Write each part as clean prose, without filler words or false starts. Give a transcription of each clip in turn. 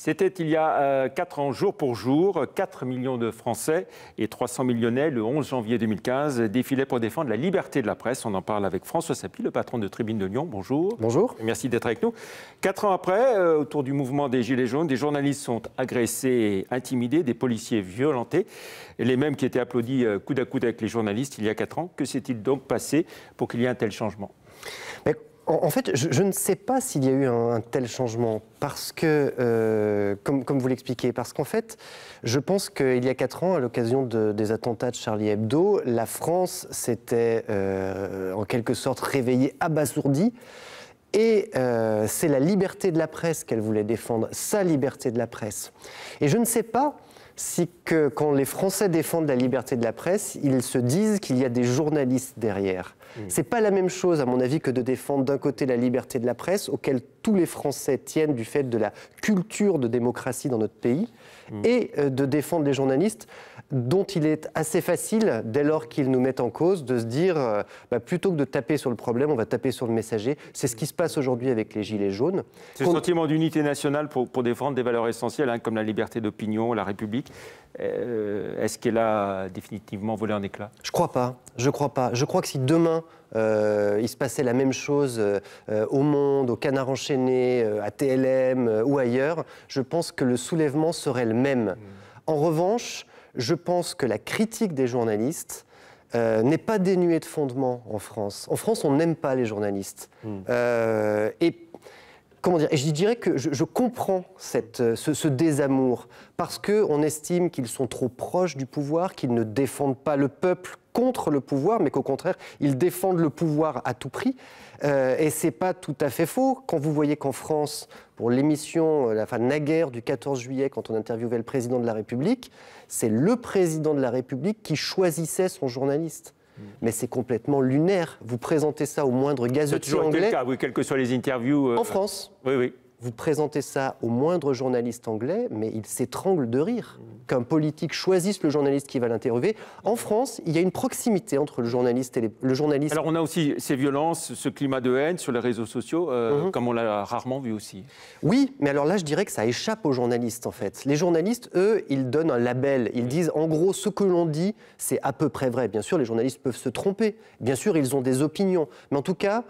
C'était il y a 4 ans, jour pour jour, 4 millions de Français et 300 000 Lyonnais, le 11 janvier 2015, défilaient pour défendre la liberté de la presse. On en parle avec François Sapie, le patron de Tribune de Lyon. Bonjour. Bonjour. Merci d'être avec nous. 4 ans après, autour du mouvement des Gilets jaunes, des journalistes sont agressés et intimidés, des policiers violentés, et les mêmes qui étaient applaudis coude à coude avec les journalistes il y a 4 ans. Que s'est-il donc passé pour qu'il y ait un tel changement ? En fait, je ne sais pas s'il y a eu un tel changement, parce que, comme vous l'expliquez, parce qu'en fait, je pense qu'il y a 4 ans, à l'occasion des attentats de Charlie Hebdo, la France s'était en quelque sorte réveillée, abasourdie, et c'est la liberté de la presse qu'elle voulait défendre, sa liberté de la presse. Et je ne sais pas si quand les Français défendent la liberté de la presse, ils se disent qu'il y a des journalistes derrière. C'est pas la même chose, à mon avis, que de défendre d'un côté la liberté de la presse, auquel tous les Français tiennent du fait de la culture de démocratie dans notre pays, et de défendre les journalistes, dont il est assez facile, dès lors qu'ils nous mettent en cause, de se dire plutôt que de taper sur le problème, on va taper sur le messager. C'est ce qui se passe aujourd'hui avec les Gilets jaunes. Ce sentiment d'unité nationale pour défendre des valeurs essentielles, comme la liberté d'opinion, la République, est-ce qu'elle a définitivement volé en éclats ? Je crois pas. Je crois que si demain il se passait la même chose au Monde, au Canard enchaîné, à TLM ou ailleurs, je pense que le soulèvement serait le même. En revanche, je pense que la critique des journalistes n'est pas dénuée de fondement en France. En France, on n'aime pas les journalistes. Comment dire ? Et je dirais que je comprends ce désamour, parce qu'on estime qu'ils sont trop proches du pouvoir, qu'ils ne défendent pas le peuple contre le pouvoir, mais qu'au contraire, ils défendent le pouvoir à tout prix. Et c'est pas tout à fait faux. Quand vous voyez qu'en France, pour l'émission naguère du 14 juillet, quand on interviewait le président de la République, c'est le président de la République qui choisissait son journaliste. Mais c'est complètement lunaire. Vous présentez ça au moindre gazetier anglais. C'est le cas, oui, quelles que soient les interviews. En France. Oui. Vous présentez ça au moindre journaliste anglais, mais il s'étrangle de rire qu'un politique choisisse le journaliste qui va l'interviewer. En France, il y a une proximité entre le journaliste et le journaliste. Alors on a aussi ces violences, ce climat de haine sur les réseaux sociaux, comme on l'a rarement vu aussi. Oui, mais alors là, je dirais que ça échappe aux journalistes, en fait. Les journalistes, eux, ils donnent un label. Ils disent, en gros, ce que l'on dit, c'est à peu près vrai. Bien sûr, les journalistes peuvent se tromper. Bien sûr, ils ont des opinions. Mais en tout cas,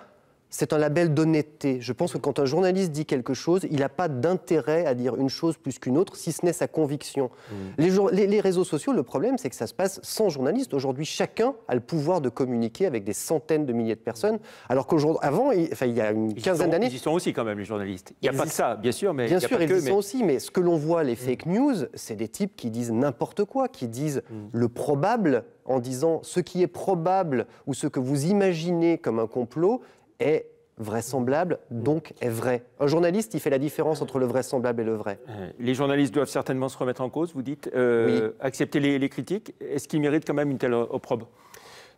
c'est un label d'honnêteté. Je pense que quand un journaliste dit quelque chose, il n'a pas d'intérêt à dire une chose plus qu'une autre, si ce n'est sa conviction. Les réseaux sociaux, le problème, c'est que ça se passe sans journaliste. Aujourd'hui, chacun a le pouvoir de communiquer avec des centaines de milliers de personnes, alors qu'avant, il y a une quinzaine d'années... Ils y sont aussi quand même, les journalistes. Il n'y a pas que ça, bien sûr, mais... Bien sûr, ils y sont aussi, mais ce que l'on voit, les fake news, c'est des types qui disent n'importe quoi, qui disent le probable, en disant ce qui est probable ou ce que vous imaginez comme un complot est vraisemblable, donc est vrai. Un journaliste, il fait la différence entre le vraisemblable et le vrai. Les journalistes doivent certainement se remettre en cause, vous dites, oui. Accepter les critiques. Est-ce qu'ils méritent quand même une telle opprobre ?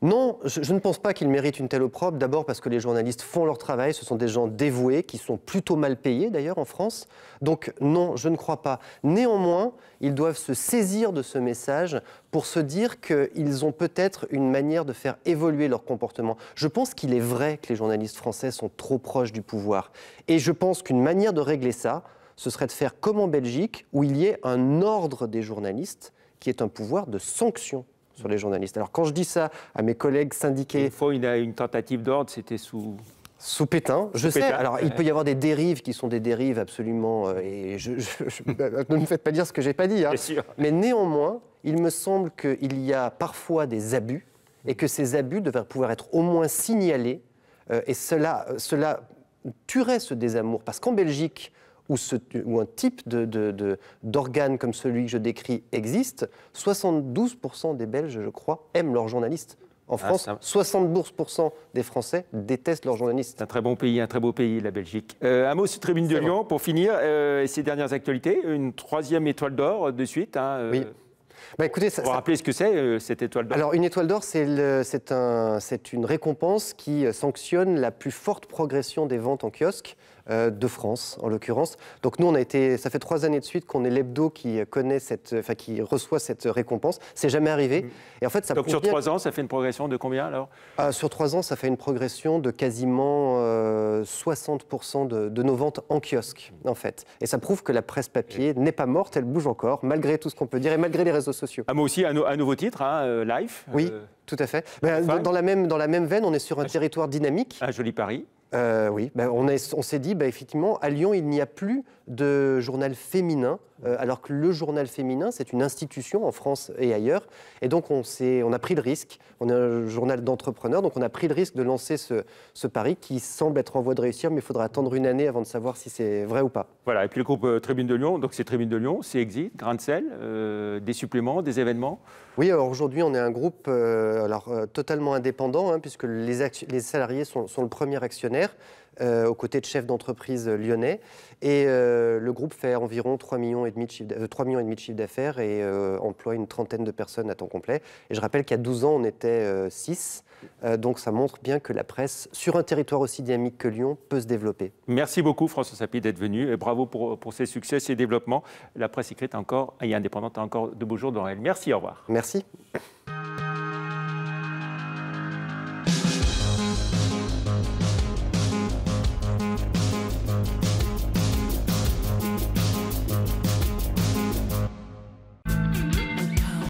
Non, je ne pense pas qu'ils méritent une telle opprobre. D'abord parce que les journalistes font leur travail. Ce sont des gens dévoués, qui sont plutôt mal payés d'ailleurs en France. Donc non, je ne crois pas. Néanmoins, ils doivent se saisir de ce message pour se dire qu'ils ont peut-être une manière de faire évoluer leur comportement. Je pense qu'il est vrai que les journalistes français sont trop proches du pouvoir. Et je pense qu'une manière de régler ça, ce serait de faire comme en Belgique, où il y ait un ordre des journalistes qui est un pouvoir de sanction sur les journalistes. Alors quand je dis ça à mes collègues syndiqués... Une fois, il y a une tentative d'ordre, c'était sous Pétain, je sais. Alors, il peut y avoir des dérives qui sont des dérives absolument... et ne me faites pas dire ce que je n'ai pas dit. Hein. Bien sûr. Mais néanmoins, il me semble qu'il y a parfois des abus et que ces abus devraient pouvoir être au moins signalés. Et cela tuerait ce désamour. Parce qu'en Belgique, où un type d'organe comme celui que je décris existe, 72% des Belges, je crois, aiment leurs journalistes. En France, 72% des Français détestent leurs journalistes. C'est un très bon pays, un très beau pays, la Belgique. Un mot sur Tribune de Lyon, pour finir, et ces dernières actualités. Une 3e étoile d'or de suite. Oui. Écoutez, pour rappeler ce que c'est, cette étoile d'or. Alors, une étoile d'or, c'est une récompense qui sanctionne la plus forte progression des ventes en kiosque de France, en l'occurrence. Donc nous, ça fait 3 années de suite qu'on est l'hebdo qui qui reçoit cette récompense. C'est jamais arrivé. Et en fait, donc sur 3 ans, ça fait une progression de combien alors? Sur 3 ans, ça fait une progression de quasiment 60% de nos ventes en kiosque, en fait. Et ça prouve que la presse papier n'est pas morte, elle bouge encore, malgré tout ce qu'on peut dire et malgré les réseaux sociaux. Moi aussi, un nouveau titre, Life. Oui, tout à fait. Dans la même veine, on est sur un territoire dynamique. Un joli pari. Oui, on s'est dit, effectivement, à Lyon, il n'y a plus de journal féminin, alors que le journal féminin, c'est une institution en France et ailleurs. Et donc, on a pris le risque, on est un journal d'entrepreneurs, donc on a pris le risque de lancer ce pari qui semble être en voie de réussir, mais il faudra attendre une année avant de savoir si c'est vrai ou pas. Voilà, et puis le groupe Tribune de Lyon, donc c'est Tribune de Lyon, c'est Exit, Grain de Sel, des suppléments, des événements. Oui, alors aujourd'hui, on est un groupe totalement indépendant, hein, puisque les salariés sont le premier actionnaire, aux côtés de chefs d'entreprise lyonnais. Et le groupe fait environ 3,5 millions de chiffre d'affaires et emploie une trentaine de personnes à temps complet. Et je rappelle qu'il y a 12 ans, on était 6. Donc ça montre bien que la presse, sur un territoire aussi dynamique que Lyon, peut se développer. Merci beaucoup François Sapie d'être venu. Et bravo pour ces succès, ces développements. La presse écrite et indépendante a encore de beaux jours devant elle. Merci, au revoir. Merci.